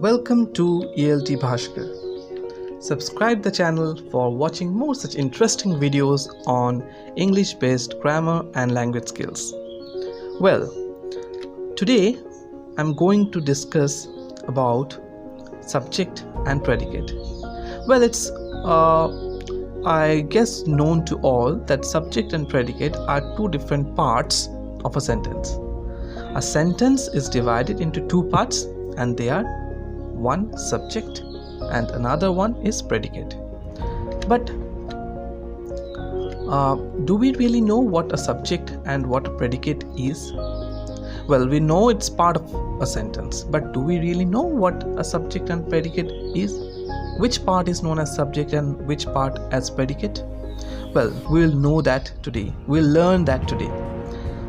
Welcome to ELT Bhashkar. Subscribe the channel for watching more such interesting videos on English-based grammar and language skills. Well, today I'm going to discuss about subject and predicate. Well, it's I guess known to all that subject and predicate are two different parts of a sentence. A sentence is divided into two parts and they are one subject and another one is predicate. But do we really know what a subject and what a predicate is? Well, we know it's part of a sentence, but do we really know what a subject and predicate is? Which part is known as subject and which part as predicate? Well, we'll know that today. We'll learn that today.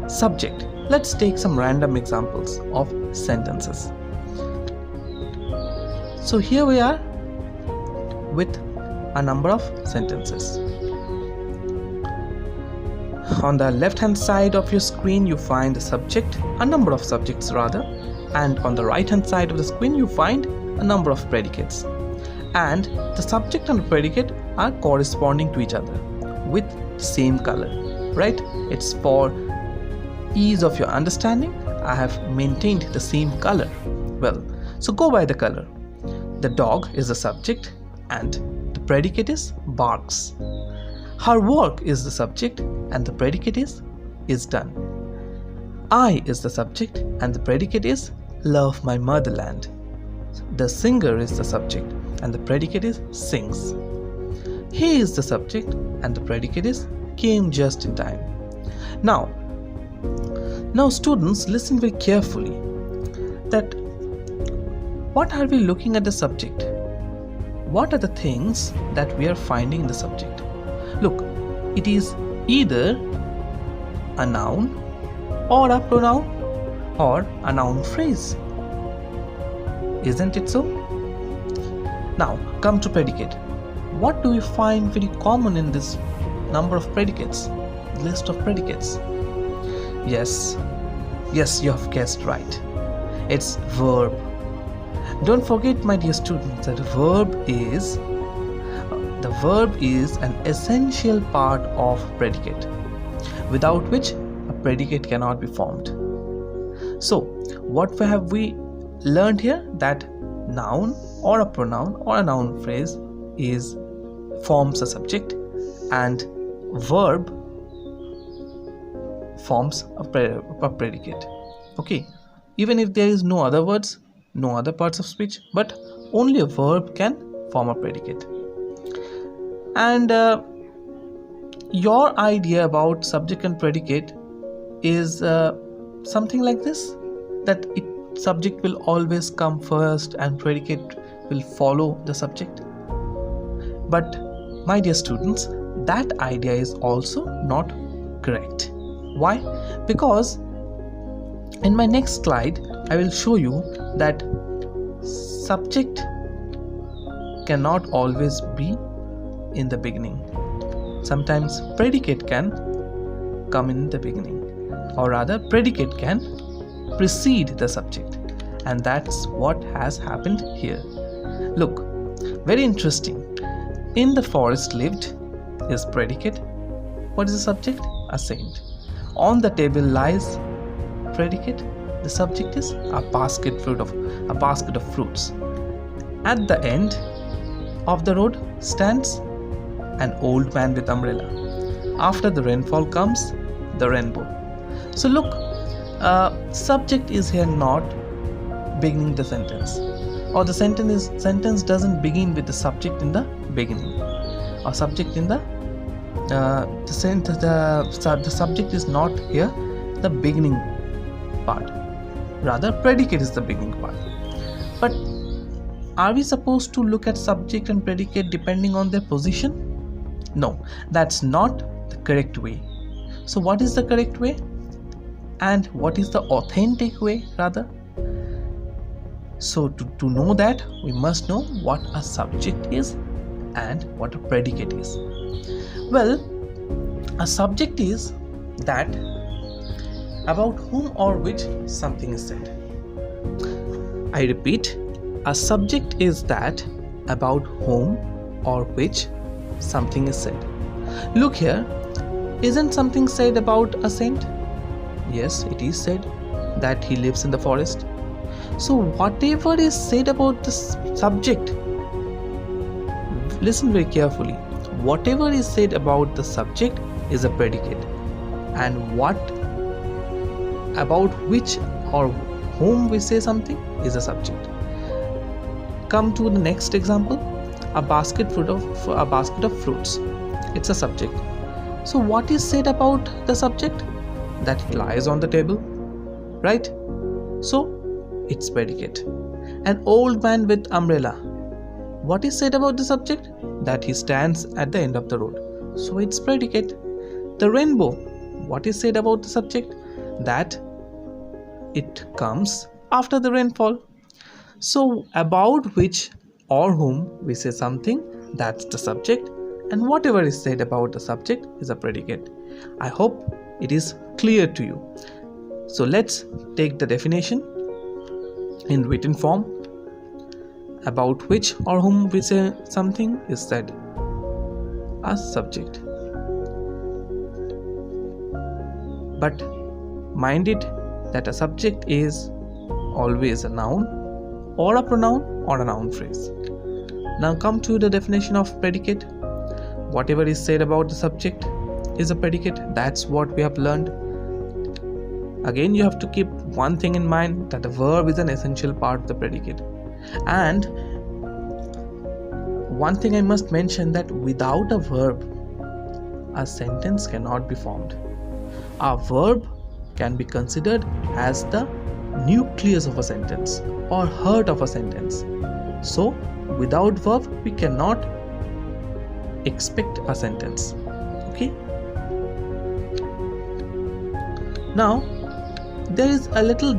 Subject. Let's take some random examples of sentences. So here we are with a number of sentences. On the left hand side of your screen you find the subject, a number of subjects rather, and on the right hand side of the screen you find a number of predicates. And the subject and the predicate are corresponding to each other with same color, right? It's for ease of your understanding, I have maintained the same color. Well, so go by the color. The dog is the subject and the predicate is barks. Her work is the subject and the predicate is done. I is the subject and the predicate is love my motherland. The singer is the subject and the predicate is sings. He is the subject and the predicate is came just in time. Now students, listen very carefully that what are we looking at the subject? What are the things that we are finding in the subject? Look, it is either a noun or a pronoun or a noun phrase. Isn't it so? Now come to predicate. What do we find very common in this number of predicates? List of predicates. Yes, you have guessed right. It's verb. Don't forget, my dear students, that the verb is an essential part of predicate, without which a predicate cannot be formed. So what have we learned here? That noun or a pronoun or a noun phrase forms a subject and verb forms a predicate. Okay, even if there is no other words, no other parts of speech, but only a verb can form a predicate. And your idea about subject and predicate is something like this, that subject will always come first and predicate will follow the subject. But my dear students, that idea is also not correct. Why? Because in my next slide I will show you that subject cannot always be in the beginning. Sometimes predicate can come in the beginning, or rather predicate can precede the subject, and that's what has happened here. Look, very interesting. In the forest lived is predicate. What is the subject? A saint. On the table lies predicate. The subject is a basket of fruits. At the end of the road stands an old man with umbrella. After the rainfall comes the rainbow. So look, subject is here not beginning the sentence, or the sentence doesn't begin with the subject in the beginning, or subject in the subject is not here the beginning part. Rather, predicate is the beginning part. But are we supposed to look at subject and predicate depending on their position? No, that's not the correct way. So what is the correct way? And what is the authentic way rather? So to know that, we must know what a subject is and what a predicate is. Well, a subject is that about whom or which something is said. I repeat, A subject is that about whom or which something is said. Look here, isn't something said about a saint? Yes, it is said that he lives in the forest. So whatever is said about the subject, listen very carefully, whatever is said about the subject is a predicate, and what about which or whom we say something is a subject. Come to the next example. A basket of fruits. It's a subject. So what is said about the subject? That it lies on the table, right? So it's predicate. An old man with umbrella. What is said about the subject? That he stands at the end of the road. So it's predicate. The rainbow. What is said about the subject? That it comes after the rainfall. So about which or whom we say something, that's the subject, and whatever is said about the subject is a predicate. I hope it is clear to you. So let's take the definition in written form. About which or whom we say something is said a subject. But mind it that a subject is always a noun or a pronoun or a noun phrase. Now come to the definition of predicate. Whatever is said about the subject is a predicate. That's what we have learned. Again, you have to keep one thing in mind, that the verb is an essential part of the predicate. And one thing I must mention, that without a verb, a sentence cannot be formed. A verb can be considered as the nucleus of a sentence or heart of a sentence. So without verb we cannot expect a sentence. Okay, now there is a little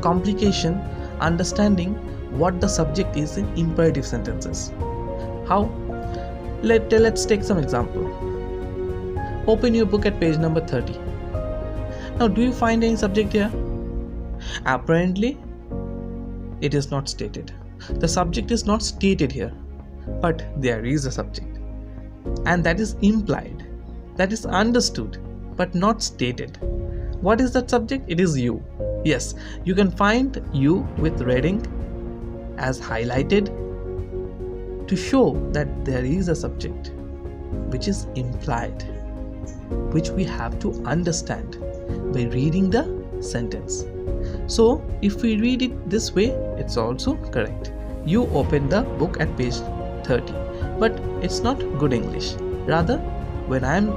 complication understanding what the subject is in imperative sentences. How? Let's take some example. Open your book at page number 30. Now, do you find any subject here? Apparently, it is not stated. The subject is not stated here, but there is a subject, and that is implied. That is understood, but not stated. What is that subject? It is you. Yes, you can find you with red ink as highlighted to show that there is a subject which is implied, which we have to understand by reading the sentence. So if we read it this way, it's also correct. You open the book at page 30, but it's not good English. Rather, when I am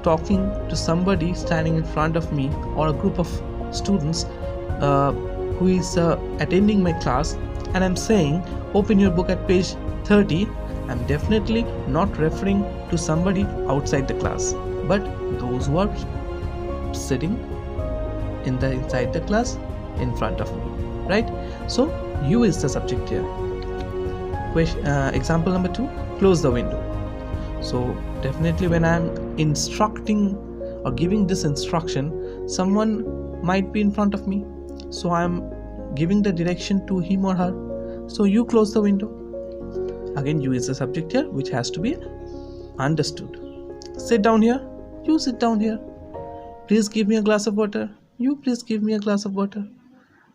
talking to somebody standing in front of me or a group of students who is attending my class, and I'm saying open your book at page 30, I'm definitely not referring to somebody outside the class, but those who are sitting inside the class in front of me, right? So you is the subject here. Example number 2, close the window. So definitely when I'm instructing or giving this instruction, someone might be in front of me, so I'm giving the direction to him or her. So you close the window. Again, you is the subject here, which has to be understood. Sit down here. You sit down here. Please give me a glass of water. You please give me a glass of water.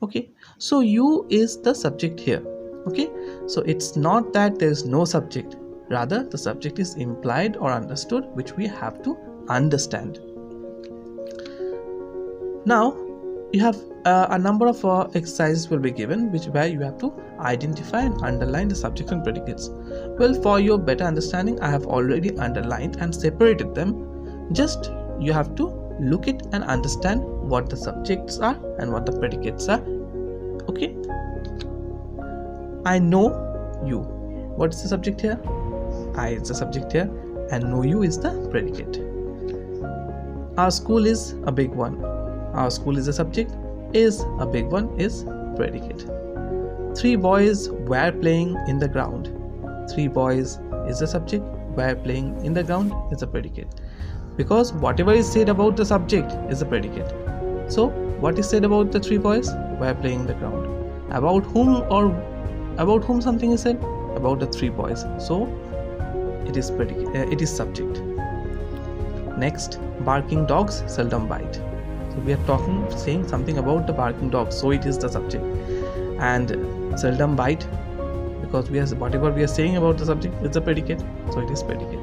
Okay, so you is the subject here. Okay, so it's not that there is no subject, rather the subject is implied or understood, which we have to understand. Now you have a number of exercises will be given, where you have to identify and underline the subjects and predicates. Well, for your better understanding, I have already underlined and separated them. Just you have to look it and understand what the subjects are and what the predicates are. Okay, I know you. What is the subject here? I is the subject here, and know you is the predicate. Our school is a big one. Our school is a subject. Is a big one is predicate. 3 boys were playing in the ground. 3 boys is the subject. Were playing in the ground is a predicate, because whatever is said about the subject is a predicate. So what is said about the three boys? Were playing in the ground. About whom something is said? About the three boys. So it is it is subject. Next, barking dogs seldom bite. So we are saying something about the barking dogs. So it is the subject. And seldom bite, because whatever we are saying about the subject is the predicate. So it is predicate.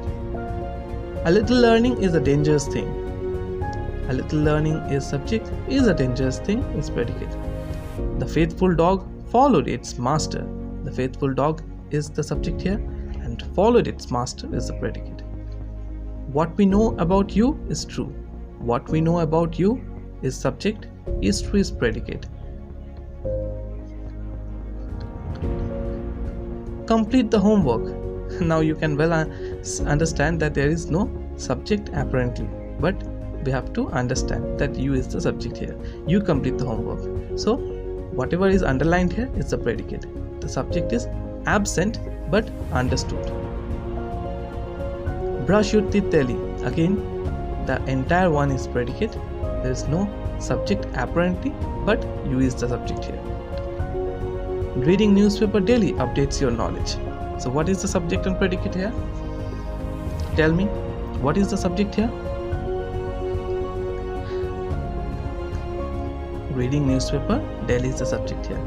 A little learning is a dangerous thing. A little learning is subject, is a dangerous thing is predicate. The faithful dog followed its master. The faithful dog is the subject here, and followed its master is the predicate. What we know about you is true. What we know about you is subject, is true is predicate. Complete the homework. Now you can well understand that there is no subject apparently, but we have to understand that you is the subject here. You complete the homework. So whatever is underlined here is the predicate. The subject is absent but understood. Brush your teeth daily. Again, the entire one is predicate. There is no subject apparently, but you is the subject here. Reading newspaper daily updates your knowledge. So what is the subject and predicate here? Tell me, what is the subject here? Reading newspaper daily is the subject here.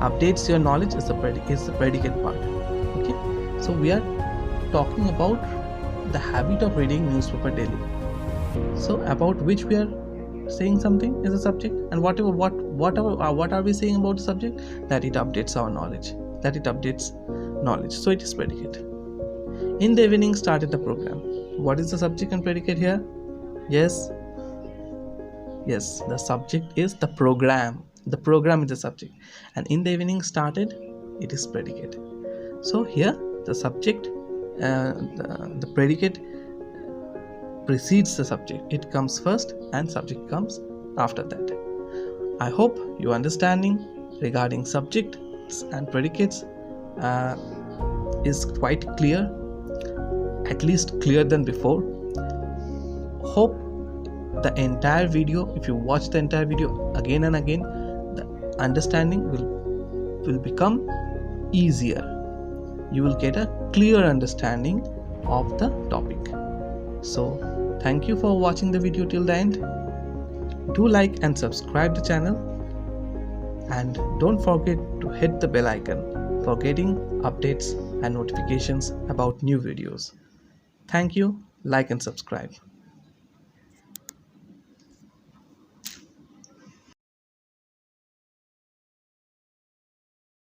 Updates your knowledge is the predicate part. Okay, so we are talking about the habit of reading newspaper daily. So about which we are saying something is a subject, and what are we saying about the subject? That it updates our knowledge. That it updates knowledge. So it is predicate. In the evening started the program. What is the subject and predicate here? Yes, the subject is the program. The program is the subject, and in the evening started, it is predicate. So here the subject, the predicate precedes the subject. It comes first and subject comes after that. I hope your understanding regarding subjects and predicates is quite clear, at least clearer than before. Hope the entire video, if you watch the entire video again and again, the understanding will become easier. You will get a clear understanding of the topic. So thank you for watching the video till the end. Do like and subscribe the channel, and don't forget to hit the bell icon for getting updates and notifications about new videos. Thank you. Like and subscribe.